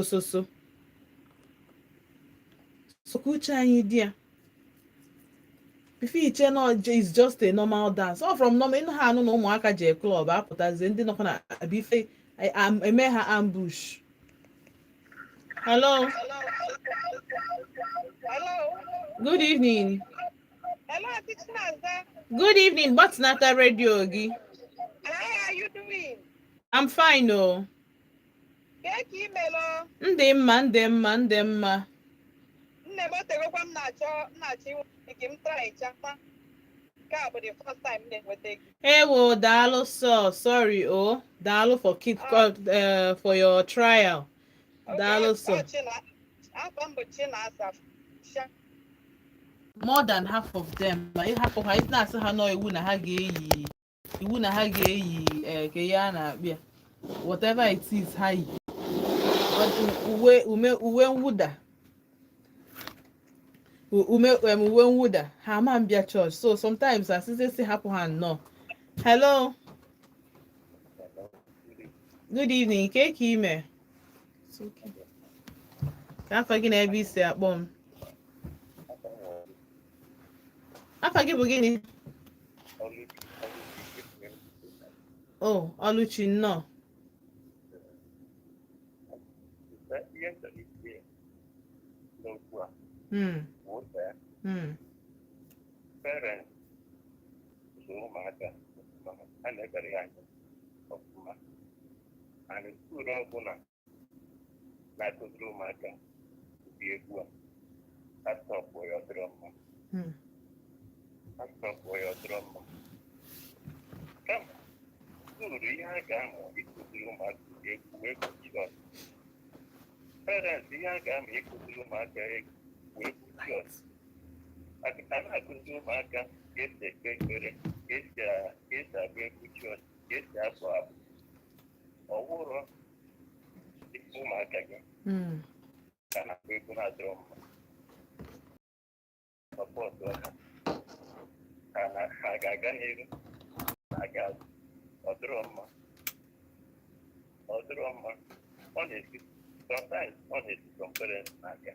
so ka uche anyị dị ya before iche no is just a normal dance or from normal ịnụ ha anụ na ụmụaka je club apụtazie ndị nọkwa na bife eme ha ambush. Hello. Good evening. Hello, Tichinaza. Good evening. What's Nata Radio gi? How are you doing? I'm fine oh. Keki imelo. Ndị mma. Nne m otegokwa m na-achọ ike m try chakwa. Ka bụ the first time na-enweta gị. Ewo daalụ sorry oh. Daalụ for your trial. Daalụ so. More than half of them half of ha na-asị ha nọ iwu na ha ga-eyi ke ya na-akpịa whatever it is ha yi uwe mwụda ha ama mbịa church. So sometimes asịsị si hapụ ha nnọọ. Hello. Good evening. Ke ime ka afa gị na ebe isi akpọ m. Afa gị bụ gịnị? Oh, Oluchi nnọọ. Parents ụmụaka a na-ebere ya anya ọfụma and skul ọbụla na-akụziri ụmụaka egwu a asọpụ ya ọdịrọ mma asọpụ ya ọdịrọ mma kama uru ihe a ga-amụ ịkụziri ụmụaka egwu Jizọs parents ihe a ga-amụ ịkụziri ụmụaka egwu Jizọs a na-akụzi ụmụaka ka esi ekpe ekpere ka esi agba egwu Jizọs ka esi abụ abụ ọwụrụ ụmụaka gị ka na-agba egwu na-adịrọ mma sọpọtụ ha ga-aga n'ihu na-aga azụ ọ dịrọ mma ọ na-esi sometimes ọ na-esi some parents na-aga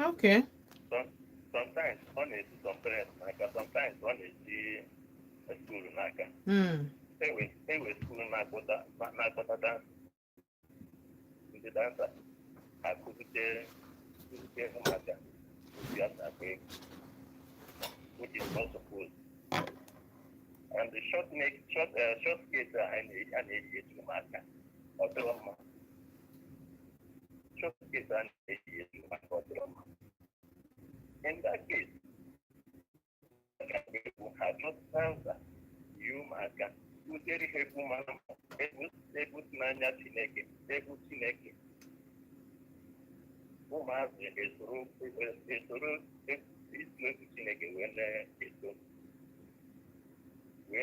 okay sometimes ọ na-esi some parents n'aka sometimes ọ na-esi school n'aka ewe school na-akpọta dansa ndị dansa akụzite ụmụaka ozi a na-agba egwu which is not supposed and the short skate a na-eji eji ụmụaka ọ dịrọ mma short skate a na-eji eji ụmụaka ọ dịrọ mma in that case egwu ha chọta yi ụmụaka kụziere ha egwu mara mma egwu si n'anya Chineke egwu Chineke ụmụazụ esoro isi egwu Chineke wee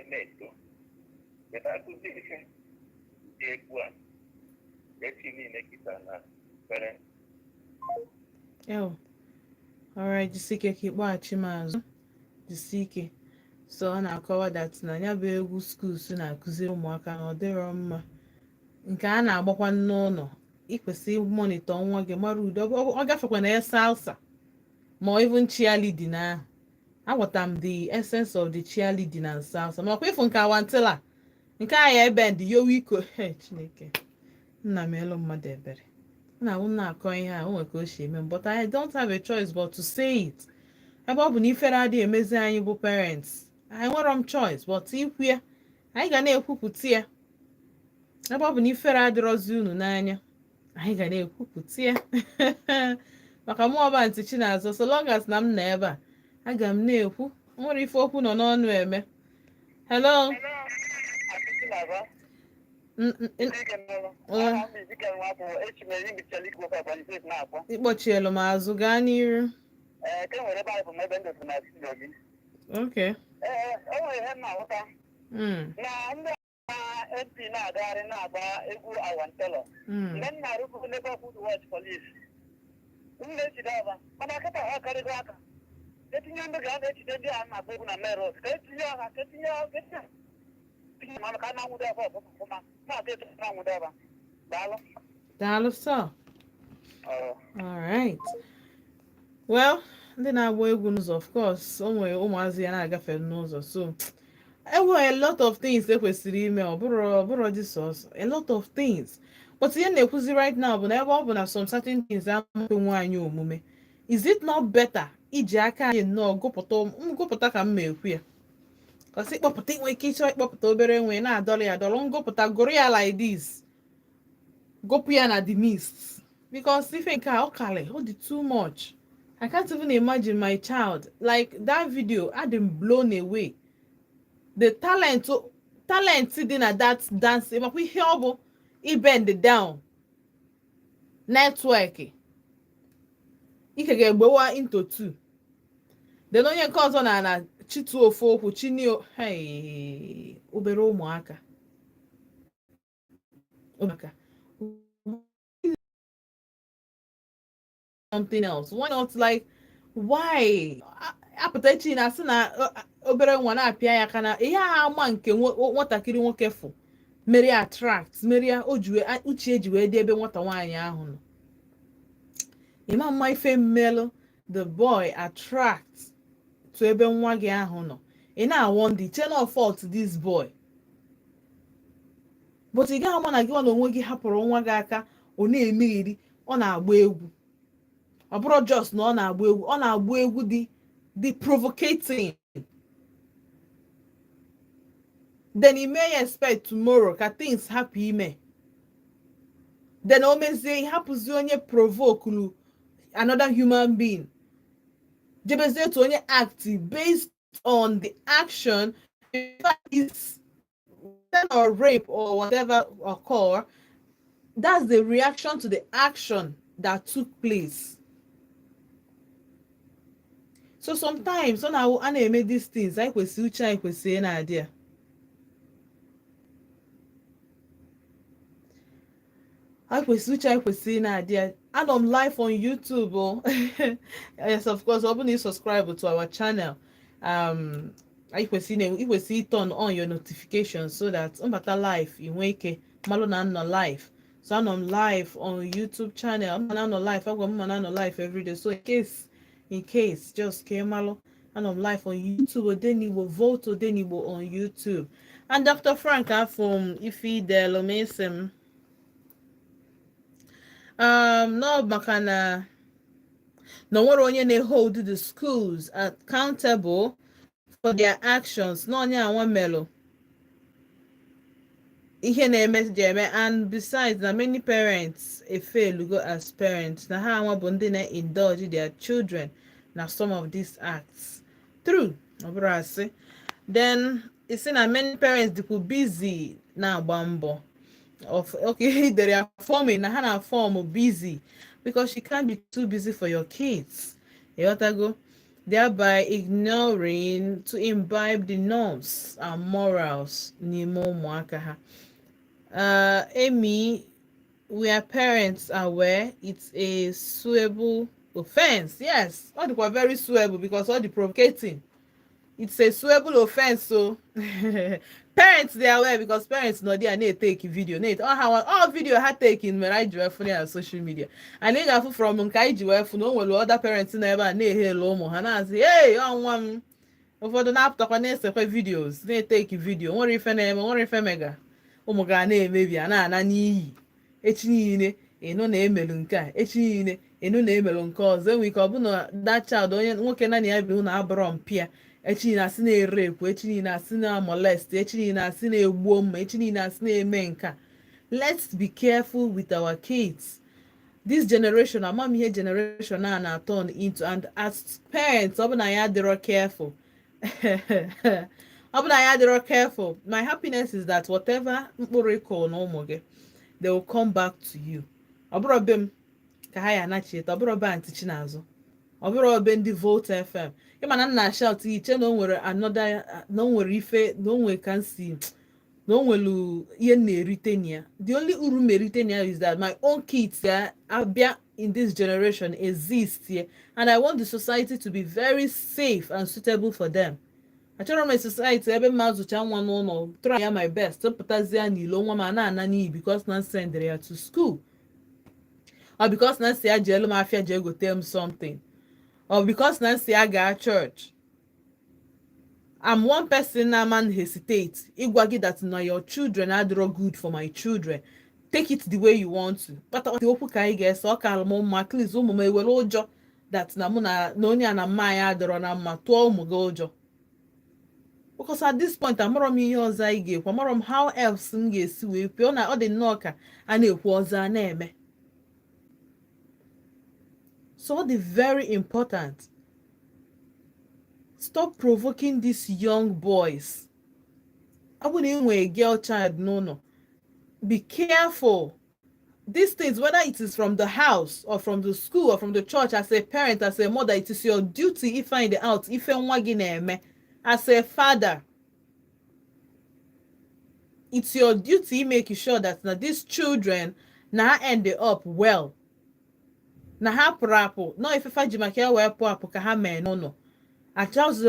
na-eto ebe akụzi ihe dị egwu a echi niile kịta na pere alright, jisike ka ịkpọghachi m azụ jisike so ọ na-akọwa dat na ya bụ egwu skuls na-akụziri ụmụaka na ọ dịrọ mma nke a na-agbakwa n'ụlọ ikwesị monitọ nwa gị mara udo ọ gafekwa na ya salsa ma even cheerleading ahụ aghọta m the essence of the cheerleading and salsa ma ọkwa ịfụ nke awantila nke a ya ebe ndị yowe iko Chineke nna m elu mmadụ ebere na m na-akọ ihe a o nwere ka o si eme but I don't have a choice but to say it ebe ọ bụ na ifere adịghị emezi anyị bụ parents anyị nwere m choice but ikwu ya anyị ga na-ekwupụta ya ebe ọ bụ na ifere adịrọzi unu n'anya anyị ga na-ekwupụta ya maka mụ ọba ntị Chinazọ so long as na m nọ ebe a aga m na-ekwu nwere ife okwu nọ n'ọnụ eme hello ịkpọchielu m azụ gaa n'iru okay MP na-agagharị na-agba egwu awantelo mgbe m na-arụbụ neighborhood watch police m na-ejide ọba mana akịta ha karịgo aka etinye ndị ga na-ejide ndị a na-agba egwu na merot ka etinye ọha ka etinye mmanụ ka a na-anwụdo ọba ọbụma na-aga etu na-anwụdo ọba daalụ sọ alright well ndị na-agba egwu n'ụzọ of course o nwere ụmụazị ya na-agafe n'ụzọ so enwere a lot of things ekwesịrị ime ọ bụrụ Jisọs a lot of things but ihe na-ekwuzi right now bụ na ebe ọ bụ na some certain things amape nwaanyị omume is it not better iji aka anyị nnọọ gụpụta ka m ma ekwu ya kasi ịkpọpụta inwe ike ịchọ ịkpọpụta obere nwe na-adọrọ ya adọrọ ngụpụta gụrụ ya like this gụpụ ya na the mist because ife nke a ọ karị ọ dị too much I can't even imagine my child like that video I'm blown away the talent dị na that dance makwa ihe ọ bụ ibend down network ike ga-egbewa into two then onye nke ọzọ na chitu ofu okwu chinio obere ụmụaka something else why not like why apụta chi na asị na obere nwa na-apịa ya aka na ihe a ama nke nwatakịrị nwoke fụ mere attract mere uche eji wee dị ebe nwata nwaanyị ahụ nọ ịma mma ife mmelụ the boy attract to ebe nwa gị ahụ nọ ị na-awọndị chain of fault this boy but ị gaghị ama na gị nwa na onwe gị hapụrụ nwa gị aka ọ na-emegheri ọ na-agba egwu ọ bụrụ just na ọ na-agba egwu ọ na-agba egwu dị provocating then you may expect tomorrow ka things happen ime then o mezie hapụzi onye provoke another human being jebezie to onye act based on the action before is or rape or whatever occur. That's the reaction to the action that took place. So sometimes when I na-eme these things anyị kwesịrị uche anyị kwesịrị na-adị ya. I kwesịrị uche anyị kwesịrị na-adị ya. Anọ m live on YouTube. Oh. Yes, of course. Ọ bụrụ na you subscribe to our channel, I kwesịrị turn on your notifications so that mbata live ị nwee ike malụ na nọ live. So I'm live on YouTube channel. I'm not live. I'm not live every day. So in case, just came along. And I'm live on YouTube. ODENIGBO, vote ODENIGBO on YouTube. And Dr. Frank from Ifi Delo Mason. No makana no one onye na hold the schools accountable for their actions. No nya one melo. Ihe na-eme and besides na many parents fail to go as parents na ha nwa bụ ndị na-indulge their children na some of these acts true ọbụrụ asị then isi na many parents dịkwa busy na-agba mbọ of okay they are forming na ha na form busy because you can't be too busy for your kids go thereby ignoring to imbibe the norms and morals n'ime ụmụaka ha. Amy, we are parents aware it's a suable offense. Yes, all the very suable because all the provocating. It's a suable offense. So parents they are aware because parents know they are not taking video. All video had taken when I drive on social media. And then after from Nkaiji no well other parents never hello Mohana say, hey, on one ụfọdụ na-apụtakwa na-esekwa videos na-eteki video nwere ife mega ụmụ ga na-emebi a na-ana n'iyi echi niile ịnụ na-emelụ nke a echi niile ịnụ na-emelụ nke ọzọ enwe ike ọ bụ na that child onye nwoke na ya bi na abụrọ mpịa echi niile asị na-erepu echi niile asị na molest echi niile asị na-egbuo mma echi niile asị na-eme nka. Let's be careful with our kids. This generation amamihe generation na turn into, and as parents ọ bụ na ya dịrọ careful careful. My happiness is that whatever mkpụrụ ịkọ na ụmụ gị they will come back to you. Ọbụrụ be m ka ha ya anachieta ọbụrụ be Aunty Chinazụ ọbụrụ be ndị Vote FM ịma na nna shout iche na o nwere another na o nwere ife na o nwere ka nsi na o nwere ihe na-erite ya. The only uru merite ya is that my own kids abịa in this generation exist here and I want the society to be very safe and suitable for them. Achọrọ m society ebe mma zụcha nwa n'ụlọ try my best pụtazie n'ilo nwa ma na-ana n'iyi because na send ya to school or because na si ya jeelu m afịa jee gote m something or because na si ya gaa church. I'm one person na man hesitate ịgwa gị that na your children adịrọ good for my children. Take it the way you want to. But okwu ka anyị ga-ese ọ ka alụm mma at least ụmụ m ewere ụjọ that na mụ na onye a na mma ya adịrọ na mma tụọ ụmụ gị ụjọ. Because at this point amụrụ m ihe ọzọ anyị ga-ekwu amụrụ m how else m ga-esi wee pịọ na ọ dị nnọọ ka a na-ekwu ọzọ a na-eme. So ọ dị very important. Stop provoking these young boys. I bụ na ị nwere girl child n'ụlọ be careful. These things, whether it is from the house or from the school or from the church, as a parent, as a mother, it is your duty if find out if nwa gị na-eme. As a father, it's your duty make sure that now these children na end up well. Na ha prapo. No if fa jimake we po ka ha me no. I chose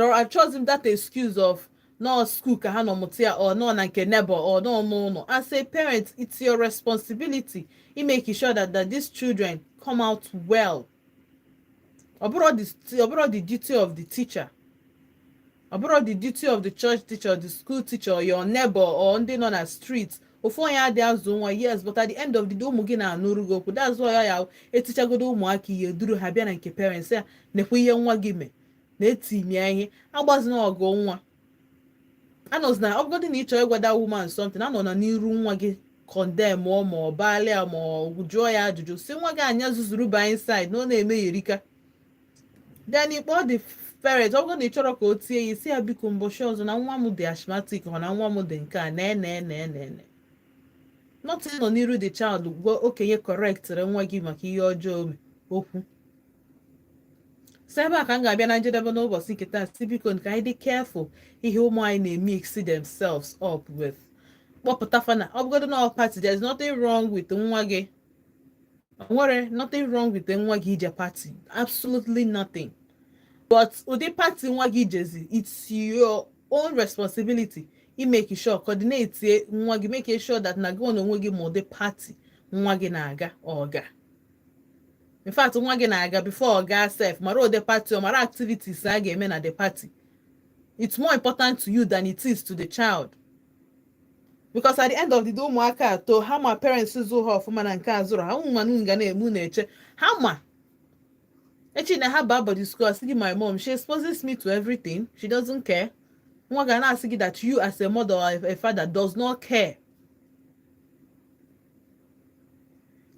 him that excuse of no school ka ha no mutia or no na nke neighbor or no. As a parent, it's your responsibility in making sure that these children come out well. Abroad the duty of the teacher. Abroad the duty of the church teacher, the school teacher, or your neighbor, or on the non as streets. Yes, but at the end of the day, mugina nurugo. That's why a teacher go do mwaki duru habia na nke parents say nekwe nwa gime. Na-eti mi ihe agbazi na ọgụ nwa. Anọz na ọgọdị na ịchọ ịgwa that woman something anọ na n'iru nwa gị condemn or more balia more jụọ ya ajụjụ si nwa gị anya zuzuru ba inside na ọ na-eme ya erika. Then ịkpọ the parent ọ bụrụ na ị chọrọ ka o tie ya isi ya biko mbọchị ọzọ na nwa m dị asthmatic ọ na nwa m dị nke a na nothing nọ n'iru the child gwa okenye correctịrị nwa gị maka ihe ọjọọ okwu. So ebe a ka m ga-abịa na njedebe n'ụbọchị nke taa si biko ka anyị dị careful ihe ụmụ anyị na-emix themselves up with. Kpọpụta fana ọ bụgodo na party there is nothing wrong with nwa gị. Nwere nothing wrong with nwa gị ije party, absolutely nothing. But ụdị party nwa gị jezi, it's your own responsibility make sure coordinate nwa gị, make sure that na gị na onwe gị ma ụdị party nwa gị na-aga ọga. In fact nwa gị na-aga before ọga sef mara ụdị party ọ mara activities a ga-eme na the party. It's more important to you than it is to the child. Because at the end of the day ụmụaka ato ha ma parents zụ ha ọfụma na nke a zụrụ ha ụmụmanụ ga na-emu na-eche ha ma echi na ha ba body school asị gị my mom she exposes me to everything, she doesn't care. Nwa ga na-asị gị that you as a mother or a father does not care.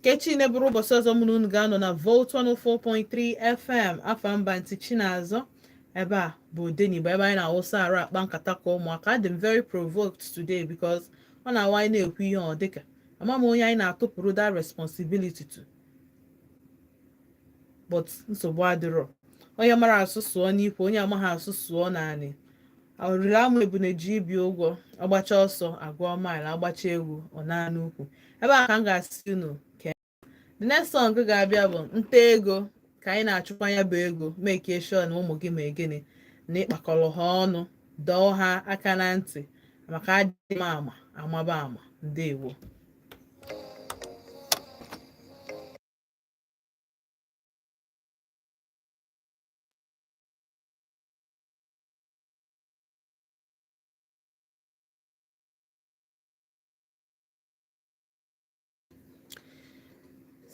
Kechi nebụrụ ụbọchị ọzọ mụ na unu ga-anọ na Volt 104.3 FM afa mba ntị Chinazọ. Ebe a bụ Odenigbo ebe anyị na-awụsa arụ akpa nkata ka ụmụaka. I'm very provoked today because ọ na-awa anyị na-ekwu ihe ọ dịka ama m onye anyị na-atụpụrụ that responsibility to, but nsogbu adịrọ. Onye mara asụ sụọ n'ikwu, onye amaghị asụ sụọ naanị. Oriri amụ ebu na-eji ibi ụgwọ, agbacha ọsọ agụọ mile, agbacha egwu ọ naanị ukwu. Ebe a ka m ga-asị unu ke the next song ga-abịa bụ nta ego ka anyị na-achụkwa ya bụ ego make sure na ụmụ gị ma gịnị na ịkpakọrọ ha ọnụ dọọ ha aka na ntị maka adịghị ama amaba ama. Ndewo.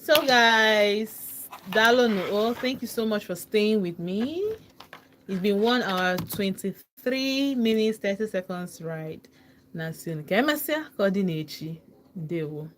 So guys, Dalonu, thank you so much for staying with me. It's been 1 hour 23 minutes 30 seconds right. Nasin Kemasia Coordinachi Dewo.